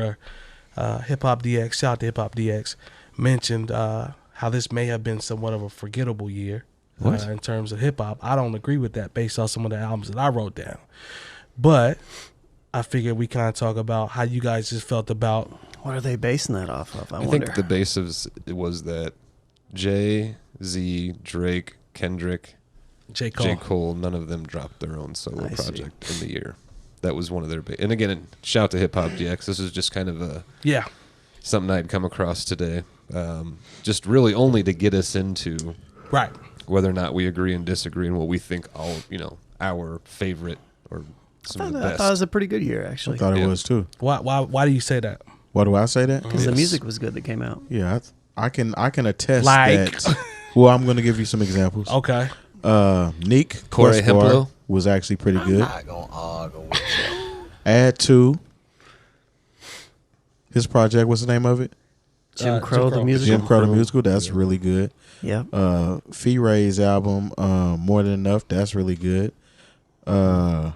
Hip Hop DX, shout out to Hip Hop DX, mentioned how this may have been somewhat of a forgettable year in terms of hip hop. I don't agree with that based on some of the albums that I wrote down. But I figured we kind of talk about how you guys just felt about. What are they basing that off of? I wonder. think the basis was that Jay-Z, Drake, Kendrick, J. Cole, none of them dropped their own solo project in the year. That was one of their and again, shout out to Hip Hop DX. This is just kind of a something I'd come across today, just really only to get us into whether or not we agree and disagree and what we think our favorite or some of the best. I thought it was a pretty good year, actually. I thought it was too. Why do you say that? Why do I say that? Because the music was good that came out. Yeah, I can attest that. Well, I'm going to give you some examples. Okay. Neak, Kwesbaar was actually pretty good. I'm not gonna argue with you. Add to his project. What's the name of it? Jim Crow, the musical. Jim Crow, the musical. That's really good. Yeah. Feeray's album, More Than Enough. That's really good. Who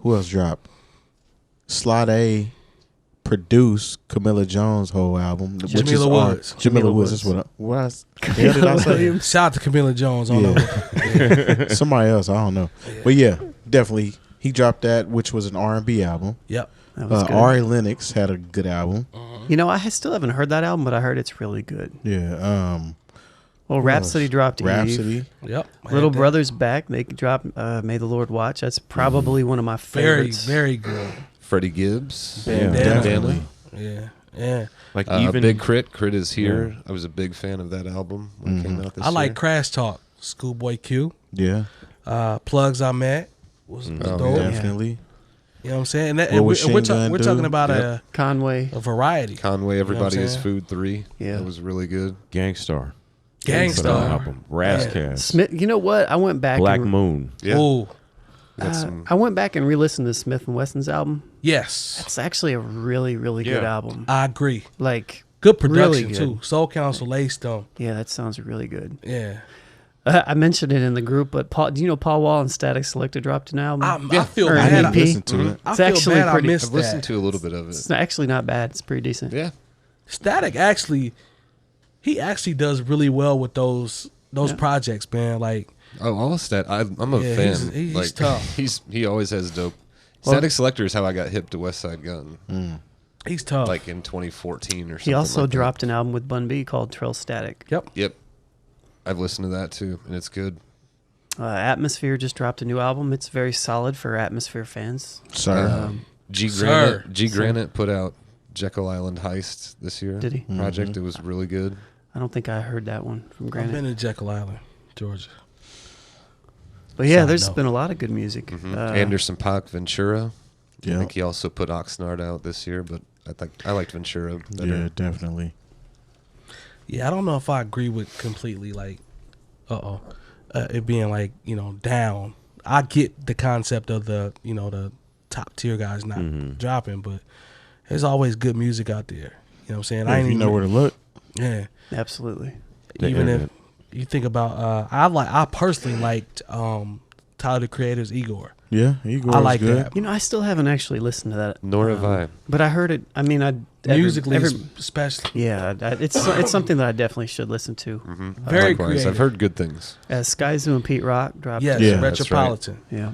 else dropped? Slot A produced Camilla Jones' whole album. Jamila Woods. Jamila Woods. That's what did I say? Shout out to Camilla Jones. Somebody else. I don't know. But yeah, definitely. He dropped that, which was an R&B album. Yep. Ari Lennox had a good album. You know, I still haven't heard that album, but I heard it's really good. Yeah. Well, Rapsody dropped Rapsody. Yep. Little Brother's back. They dropped May the Lord Watch. That's probably one of my favorites. Very, very good. Freddie Gibbs. Definitely. Yeah. Like even Big KRIT is here. I was a big fan of that album when it came out this year. I like Crash Talk. Schoolboy Q. Yeah. Plugs I Met was dope. Definitely. You know what I'm saying? And we're talking about Conway. A variety. Conway, Everybody is Food 3. Yeah. That was really good. Gangstarr album. Ras Kass. Smith. You know what? I went back. Black Moon. Yeah. Ooh. I went back and re-listened to Smif-N-Wesson's album. Yes. It's actually a really, really good album. I agree. Like good production really good. too. Soul Council laced them. Yeah, that sounds really good. Yeah. I mentioned it in the group, but do you know Paul Wall and Statik Selektah dropped an album? I feel Or bad. an I EP. listened to it. I It's feel actually bad pretty. I missed I've listened that. to a little bit of it. It's actually not bad. It's pretty decent. Yeah. Statik actually, he actually does really well with those projects, man. Like, all of Stat. I'm a fan. He's like, tough. He always has dope. Statik Selektah is how I got hip to West Side Gun. He's tough. Like in 2014 or something. He also like dropped an album with Bun B called TrillStatik. Yep. I've listened to that too, and it's good. Atmosphere just dropped a new album. It's very solid for Atmosphere fans. G Granite put out Jekyll Island Heist this year. Did he? Project. It was really good. I don't think I heard that one from I've Granite. been to Jekyll Island, Georgia. But yeah, Side there's note. been a lot of good music. Anderson .Paak Ventura. Yeah. I think he also put Oxnard out this year, but I liked Ventura better. Yeah, definitely. Yeah, I don't know if I agree with completely like, it being like, down. I get the concept of the top tier guys not dropping, but there's always good music out there. You know what I'm saying? If you know where to look. Yeah, Absolutely. even if you think about, I personally liked Tyler the Creator's Igor. Yeah, Igor I like good. that. You know, I still haven't actually listened to that. Nor have I. But I heard it. I mean, Musically, especially. Yeah, it's something that I definitely should listen to. Very Likewise. creative. I've heard good things. Skyzoo and Pete Rock dropped. Yes, Yeah, that's Retropolitan. Yeah.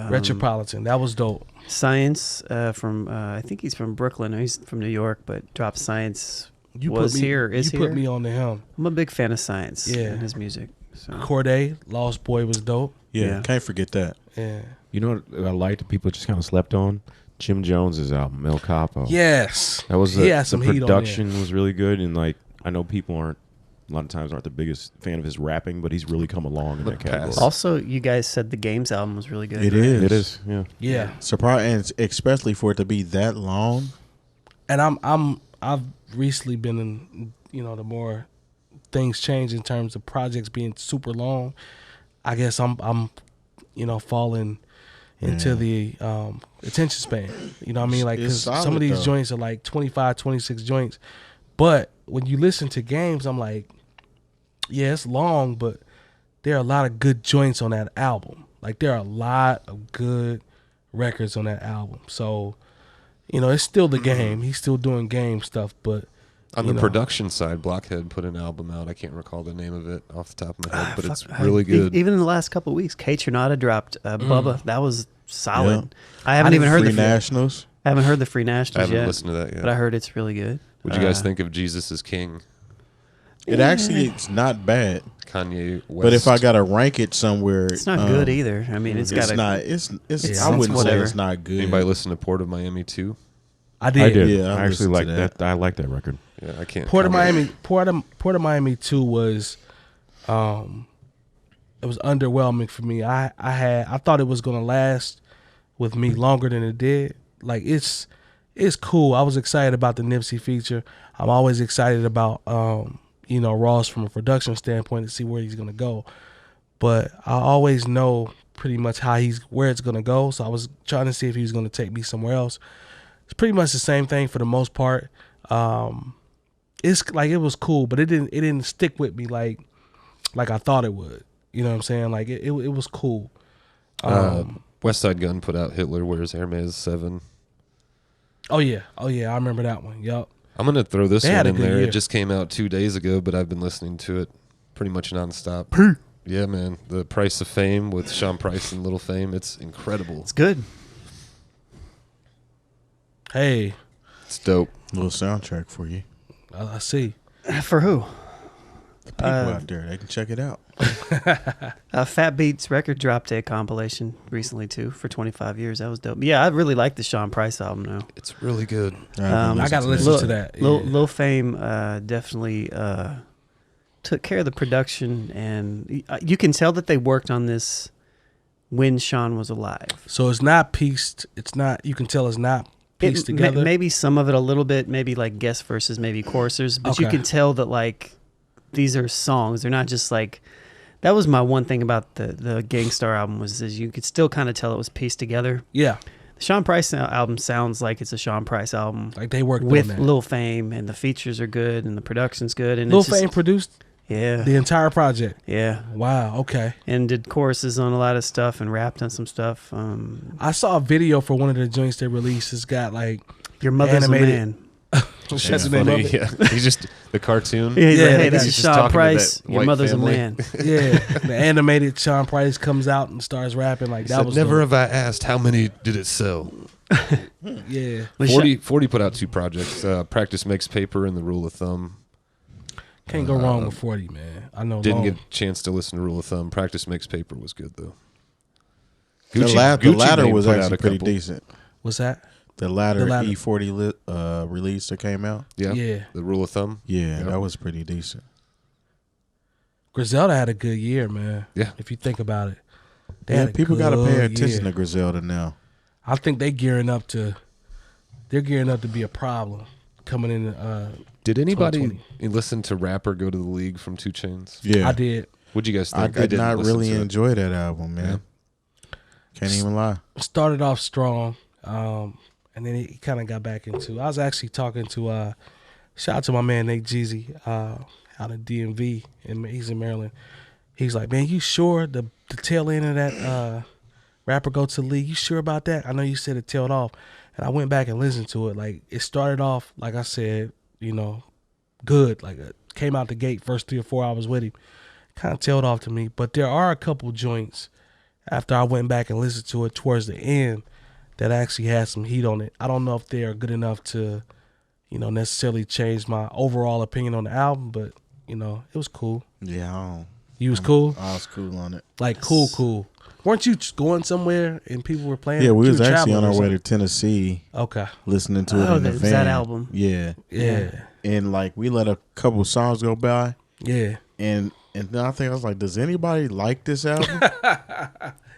Retropolitan. That was dope. Science from I think he's from Brooklyn. He's from New York, but dropped Science. You Is here. put me on to him. I'm a big fan of Science Yeah. and his music. So. Corday, Lost Boy was dope. Yeah, can't forget that. Yeah. You know what I liked that people just kind of slept on? Jim Jones's album, El Capo. Yes. That was He had the some heat on production was really good, and like I know people a lot of times aren't the biggest fan of his rapping, but he's really come along in that category. Also, you guys said the Games album was really good. It is. It is, yeah. Yeah. Surprise, and especially for it to be that long. And I've recently been in, the more things change in terms of projects being super long. I guess I'm falling into the attention span. You know what I mean? Like, because some of these joints are like 25, 26 joints. But when you listen to Games, I'm like, yeah, it's long, but there are a lot of good joints on that album. Like, there are a lot of good records on that album. So, you know, it's still the game. He's still doing game stuff, but on the production side, Blockhead put an album out. I can't recall the name of it off the top of my head, but it's really good. Even in the last couple of weeks, KRIT dropped Bubba. That was solid. Yeah. I haven't even heard Free the Nationals. I haven't heard the Free Nationals I haven't listened to that yet, but I heard it's really good. What'd you guys think of Jesus is King? It actually, it's not bad. Kanye West. But if I gotta rank it somewhere, it's not good either. I mean, it's got not. It's I wouldn't say it's not good. Anybody listen to Port of Miami 2? I did. Yeah, I actually like that. I like that record. Yeah, I can't. Port of Miami 2 was, it was underwhelming for me. I thought it was gonna last with me longer than it did. Like it's cool. I was excited about the Nipsey feature. I'm always excited about Ross from a production standpoint to see where he's gonna go. But I always know pretty much where it's gonna go. So I was trying to see if he was gonna take me somewhere else. It's pretty much the same thing for the most part. It's like it was cool, but it didn't stick with me like I thought it would. You know what I'm saying? Like it was cool. West Side Gun put out Hitler Wears Hermes 7. Oh yeah, I remember that one. Yup. I'm gonna throw this one in there. Year. It just came out 2 days ago, but I've been listening to it pretty much nonstop. Yeah, man. The Price of Fame with Sean Price and Little Fame. It's incredible. It's good. Hey, it's dope. Little soundtrack for you. I see. For who? The people out there, they can check it out. Fat Beats record dropped a compilation recently too for 25 years. That was dope. Yeah, I really like the Sean Price album now. It's really good. I gotta listen to that. Lil Fame definitely took care of the production, and you can tell that they worked on this when Sean was alive. So it's not pieced. It's not. You can tell it's not pieced together. Maybe some of it a little bit. Maybe like guest verses, maybe chorusers. But you can tell that like these are songs. They're not just like. That was my one thing about the Gangstarr album was you could still kind of tell it was pieced together. Yeah. The Sean Price album sounds like it's a Sean Price album. Like they worked with on that. Lil Fame, and the features are good, and the production's good. And Lil Fame produced the entire project. Yeah. Wow. Okay. And did choruses on a lot of stuff and rapped on some stuff. I saw a video for one of the joints they released. It's got like Your Mother's animated. a Man. That's the name of it. Yeah. He's just the cartoon. Yeah, he's like, hey, he's this is just Sean talking to Price. that Your white mother's family. a man. Yeah, the animated Sean Price comes out and starts rapping like He that said, was never dope. have I asked how many did it sell. Yeah. 40 put out 2 projects. Practice Makes Paper and The Rule of Thumb. Can't go wrong with 40, man. I know. Didn't get a chance to listen to Rule of Thumb. Practice Makes Paper was good though. The Gucci latter Mane was put out actually a pretty couple. decent. What's that? The latter E40 release that came out. Yeah. The Rule of Thumb. Yeah, that was pretty decent. Griselda had a good year, man. Yeah. If you think about it. People got to pay attention year. to Griselda now. I think they're gearing up to be a problem coming in. Did anybody listen to Rapper Go to the League from 2 Chainz? Yeah, I did. What'd you guys think? I did not really enjoy that album, man. Can't even lie. Started off strong, and then he kind of got back into. I was actually talking to shout out to my man Nate Jeezy out of DMV, and he's in Maryland. He's like, man, you sure the tail end of that Rapper Go to the League? You sure about that? I know you said it tailed off, and I went back and listened to it. Like it started off, like I said, good. Like it came out the gate first 3 or 4 hours with him, kind of tailed off to me. But there are a couple joints after I went back and listened to it towards the end that actually had some heat on it. I don't know if they are good enough to, necessarily change my overall opinion on the album, but it was cool. Yeah, you was cool. I was cool on it. Like cool. Weren't you going somewhere and people were playing? Yeah, we was actually on our way to Tennessee. Okay, listening to it in the van. That album. Yeah. And like we let a couple songs go by. Yeah. And then I was like, does anybody like this album?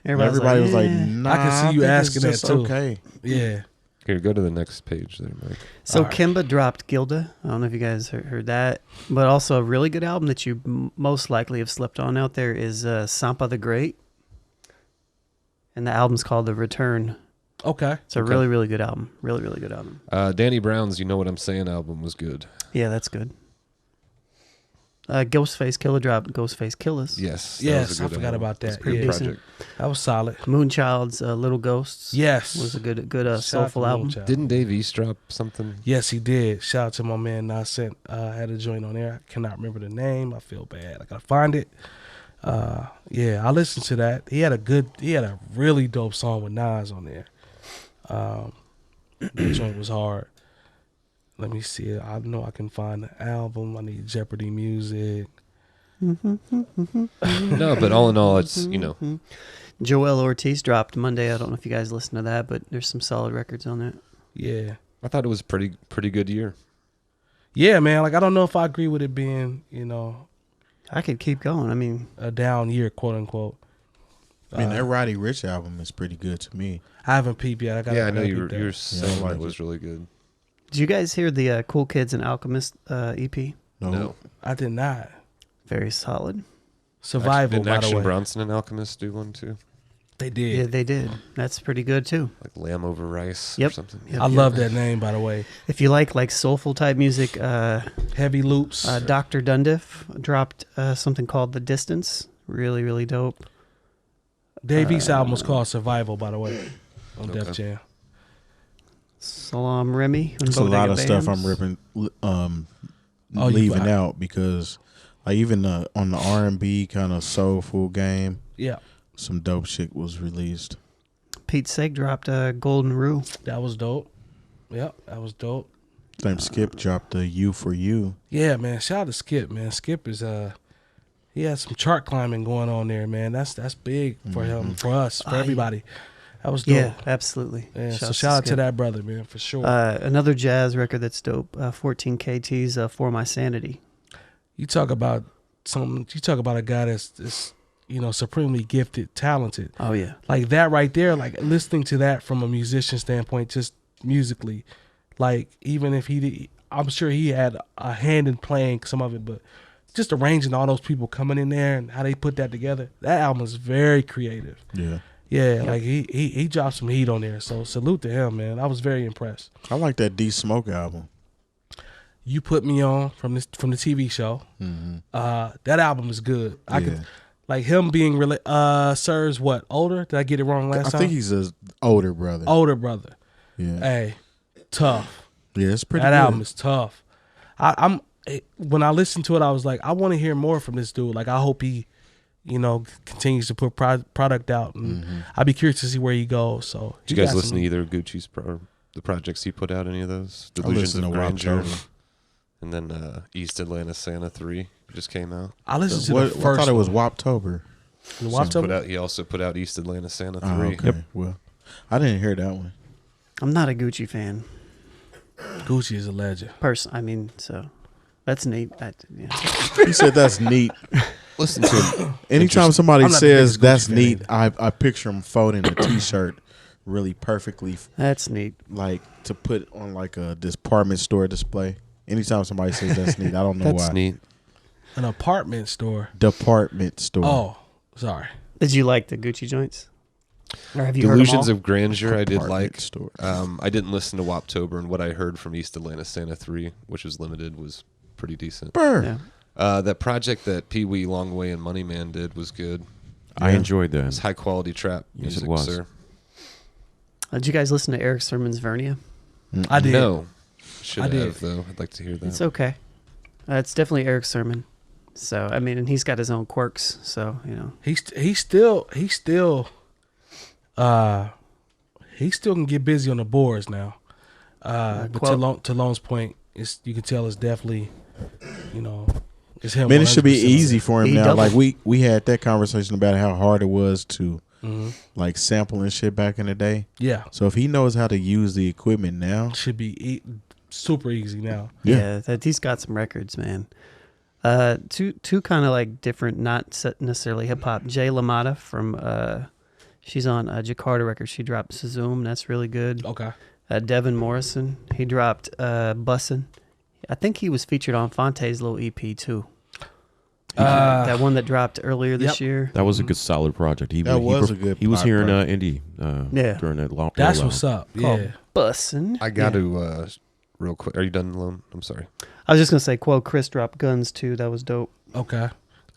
Everybody was like, nah. I can see you asking that too. Okay. Yeah. Here, go to the next page there, Mike. So Kimba dropped Gilda. I don't know if you guys heard that, but also a really good album that you most likely have slept on out there is Sampa the Great, and the album's called The Return. Okay. It's a really, really good album. Really, really good album. Danny Brown's You Know What I'm Saying album was good. Yeah, that's good. Ghostface Killer dropped Ghostface Killers. Yes. Yes, I forgot about that. pretty Yeah. decent. That was solid. Moonchild's Little Ghosts. Yes. Was a good Shout out soulful to album. Moonchild. Didn't Dave East drop something? Yes, he did. Shout out to my man Nascent. Had a joint on there. I cannot remember the name. I feel bad. I gotta find it. Yeah, I listened to that. He had a really dope song with Nas on there. The joint was hard. Let me see it. I know I can find the album. I need Jeopardy music. No, but all in all, it's, Joel Ortiz dropped Monday. I don't know if you guys listened to that, but there's some solid records on that. Yeah. I thought it was pretty good year. Yeah, man. Like, I don't know if I agree with it being, I could keep going. I mean, a down year, quote unquote. I mean, that Roddy Ricch album is pretty good to me. I haven't peeped yet. I know you peep were that. saying I that like was really good. did you guys hear the Cool Kids and Alchemist EP? No. I did not. Very solid. Survival, Didn't by the Action way. Bronson and Alchemist do one too? They did. Yeah, they did. That's pretty good too. Like Lamb Over Rice Yep. or something? Yep. I love that name, by the way. If you like soulful type music, Heavy loops. Dr. Dundiff dropped something called The Distance. Really, really dope. Dave East album was called Survival, by the way, on Okay. Def Jam. Salam Remy. and There's a lot Bodega of stuff I'm Bands. ripping, Oh, you leaving got- out because, like, even on the R&B kind of soulful game, Yeah, some dope shit was released. Pete Seg dropped Golden Rue. that was dope. Yep, that was dope. Same Skip dropped the U for You. Yeah, man. Shout out to Skip, man. Skip is he has some chart climbing going on there, man. That's big for him, for us, for everybody. That was dope. Yeah, absolutely. Yeah, so Shouts shout out to Skip. that brother, man, for sure. Another jazz record that's dope. 14 KT's For My Sanity. You talk about a guy that's supremely gifted, talented. Oh yeah. Like that right there, like listening to that from a musician standpoint, just musically, like even if I'm sure he had a hand in playing some of it, but just arranging all those people coming in there and how they put that together, that album is very creative. Yeah. Yeah, like he dropped some heat on there, so salute to him, man. I was very impressed. I like that D Smoke album. You Put Me On from the TV show. That album is good. I could like him being really Sir's what, older? Did I get it wrong last time? I think he's an older brother. Older brother. Yeah. Hey, tough. Yeah, it's pretty That good. album is tough. When I listened to it, I was like, I want to hear more from this dude. Like, I hope he, continues to put product out, and I'd be curious to see where he goes. So, Did you guys listen to either of Gucci's the projects he put out? Any of those? Delusions of Grandeur, and then East Atlanta Santa 3 just came out. I listened to the first. I thought it was one. Woptober. He also put out East Atlanta Santa 3. Oh, okay. Yep. Well, I didn't hear that one. I'm not a Gucci fan. Gucci is a legend. So that's neat. He said that's neat. Listen to him. Anytime somebody I'm not the says biggest that's Gucci fan neat, either. I picture him folding a T-shirt really perfectly, That's neat. like to put on like a department store display. Anytime somebody says that's neat, I don't know That's why. neat. An apartment store. Department store. Oh, sorry. Did you like the Gucci joints? Or have you Delusions heard them all? of Grandeur I did Department like. store. I didn't listen to Woptober, and what I heard from East Atlanta Santa 3, which was limited, was pretty decent. Burr. Yeah. That project that Pee Wee Longway and Moneyman did was good. I enjoyed It was that. high quality trap Yes, music, it was. sir. Did you guys listen to Eric Sermon's Vernia? I did. No. Should I did. have, though. I'd like to hear that. It's okay. It's definitely Eric Sermon. So I mean, and he's got his own quirks. So He still can get busy on the boards now. But to Lone's point, you can tell it's definitely, it's him. Man, it should be 100%. easy for him He now. doubled. Like we had that conversation about how hard it was to Mm-hmm. sample and shit back in the day. Yeah, So if he knows how to use the equipment now, should be super easy now. yeah, that he's got some records, man. Two kind of like different, not necessarily hip hop. Jay LaMotta from she's on Jakarta Records. She dropped Zoom. That's really good. Okay. Devin Morrison, he dropped Bussin'. I think he was featured on Fonte's little EP too. That one that dropped earlier this year. That was a good solid project. He was a good He was here in project. Indy during that long. That's rollout. what's up. Called Yeah. Bussin'. I got to, real quick. Are you done, Lone? I'm sorry. I was just gonna say, Chris dropped Guns too. That was dope. Okay.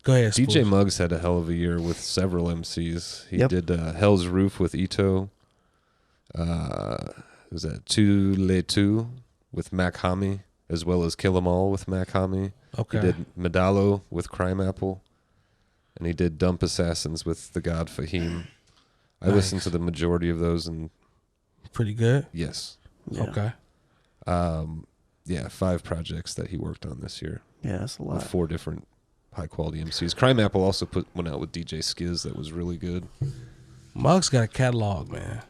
Go ahead, DJ Spools. Muggs had a hell of a year with several MCs. He Yep. did Hell's Roof with Ito. Was that Tu Le Tu with Mac Hami, as well as Kill 'Em All with Mac Hami. Okay. He did Medallo with Crime Apple. And he did Dump Assassins with the God Fahim. I Nice. listened to the majority of those, and Pretty good. yes. Yeah. Okay. Yeah, 5 projects that he worked on this year Yeah, that's a with lot. 4 different high-quality MCs. Crime Apple also went out with DJ Skiz that was really good. Muggs got a catalog, man.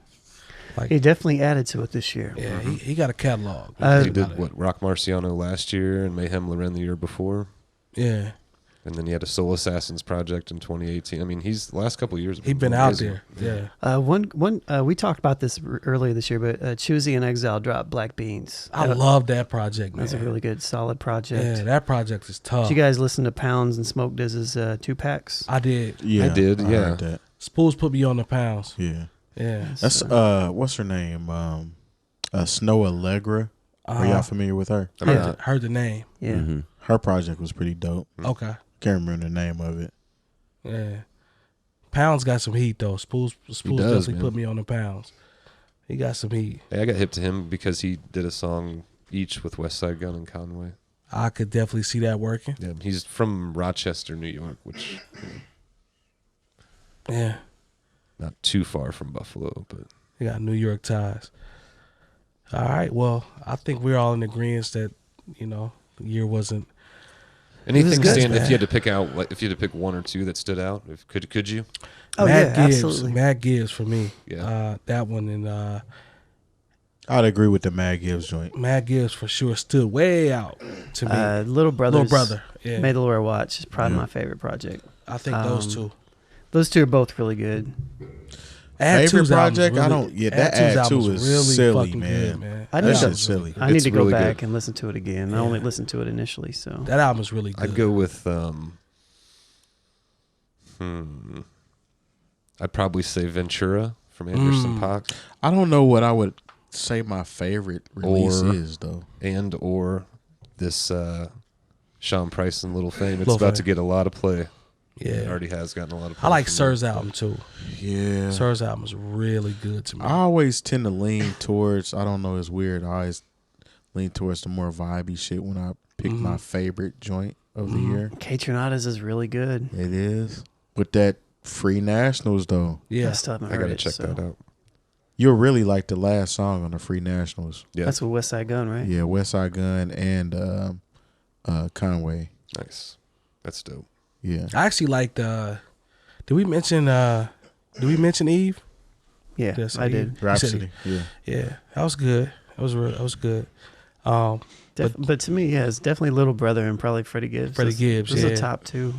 Like, He definitely added to it this year. yeah, he got a catalog. He did, Rock Marciano last year and Mayhem Loren the year before. Yeah. And then he had a Soul Assassins project in 2018. I mean, the last couple of years. He been out there. Yeah. We talked about this earlier this year, but Choosy and Exile dropped Black Beans. I love that project, man. That's a really good, solid project. Yeah, that project is tough. Did you guys listen to Pounds and Smoke Diz's 2-packs? I did. Yeah, I did, I yeah. heard that. Spools put me on the pounds. Yeah. Yeah. That's what's her name? Snow Allegra. Are y'all familiar with her? I'm not. Heard the name. Yeah. Mm-hmm. Her project was pretty dope. Okay. Can't remember the name of it. Yeah. Pounds got some heat though. Spools does, definitely man. put me on the pounds. He got some heat. Hey, I got hip to him because he did a song each with West Side Gun and Conway. I could definitely see that working. Yeah, he's from Rochester, New York, which Yeah. not too far from Buffalo, but He got New York ties. All right. Well, I think we're all in agreement that, the year wasn't. anything good, stand. man. If you had to pick out, if you had to pick 1 or 2 that stood out, could you? Oh, Matt yeah, Gibbs. absolutely. Matt Gibbs for me. Yeah. That one and I'd agree with the Mad Gibbs joint. Matt Gibbs for sure stood way out to me. Little Brothers. Little Brother. Yeah. May the Lord Watch is probably my favorite project. I think those two. Those two are both really good. Add Favorite Two's album's project? I really- don't. Yeah, that Add Two's Add Two album's is really silly, fucking man. good, man. I That need shit's to- silly. I need It's to go really back good. and listen to it again. Yeah. I only listened to it initially, so That album's really good. I'd go with. I'd probably say Ventura from Anderson .Paak I don't know what I would say my favorite release Or- is though. or this Sean Price and Little Fame. It's Lil about Fame. to get a lot of play. Yeah. It already has gotten a lot of play. I like from Sir's me. album too. Yeah. Sir's album is really good to me. I always tend to lean towards. I don't know. It's weird. I always lean towards the more vibey shit when I pick my favorite joint of the year. K-Tronada's is really good. It is with that Free Nationals though. I Yeah. still haven't I heard gotta it. check so. that out. You'll really like the last song on the Free Nationals. Yeah, That's with West Side Gun, right? Yeah, West Side Gun and Conway. nice. That's dope. Yeah. I actually liked. Did we mention Eve? Yeah, Yes, I did. Eve. Rhapsody. Yeah. Yeah, that was good. That was good. But to me, yeah, it's definitely Little Brother and probably Freddie Gibbs. Freddie Gibbs, Those are yeah. the top two.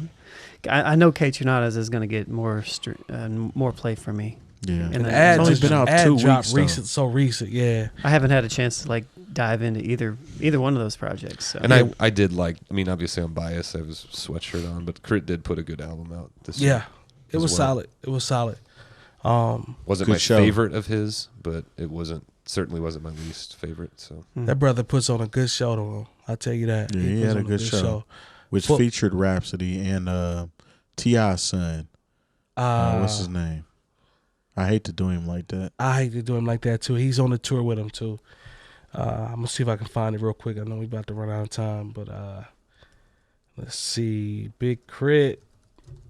I know K-Tronada's is going to get more play for me. Yeah. And And the the ad only just been out ad 2 dropped weeks, though. so recent. Yeah, I haven't had a chance to like dive into either one of those projects. So. And I did like. I mean, obviously I'm biased. I have his sweatshirt on, but KRIT did put a good album out this year. yeah, it as was well. solid. It was solid. Wasn't Good my show. favorite of his, but it certainly wasn't my least favorite. So That brother puts on a good show though. I'll tell you that. Yeah, he puts had a on good show. Which Well- featured Rhapsody and T.I.'s son. What's his name? I hate to do him like that. I hate to do him like that too. He's on the tour with him too. I'm gonna see if I can find it real quick. I know we about to run out of time, but let's see. Big KRIT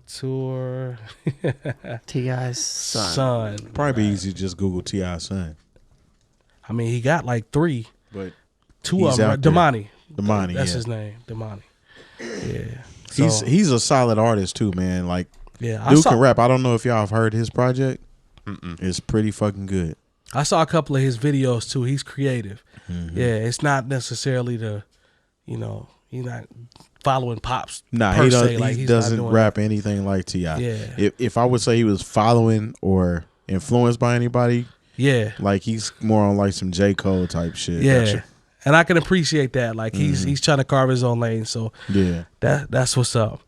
tour. T.I.'s son. Probably be easy to just Google T.I.'s son. I mean, he got like 3. But 2 He's of them. out there. Damani. Damani, That's yeah. his name. Damani. Yeah. he's a solid artist too, man. Like, yeah. dude can rap. I don't know if y'all have heard his project. Mm-mm. It's pretty fucking good. I saw a couple of his videos too. He's creative. Mm-hmm. Yeah, it's not necessarily he's not following pops. Nah, per he, se. don't, Like, he he's not doesn't doing rap anything like T.I. Yeah. If I would say he was following or influenced by anybody, Yeah. like he's more on like some J. Cole type shit. Yeah. Gotcha. And I can appreciate that. Like he's trying to carve his own lane. So Yeah. that's what's up.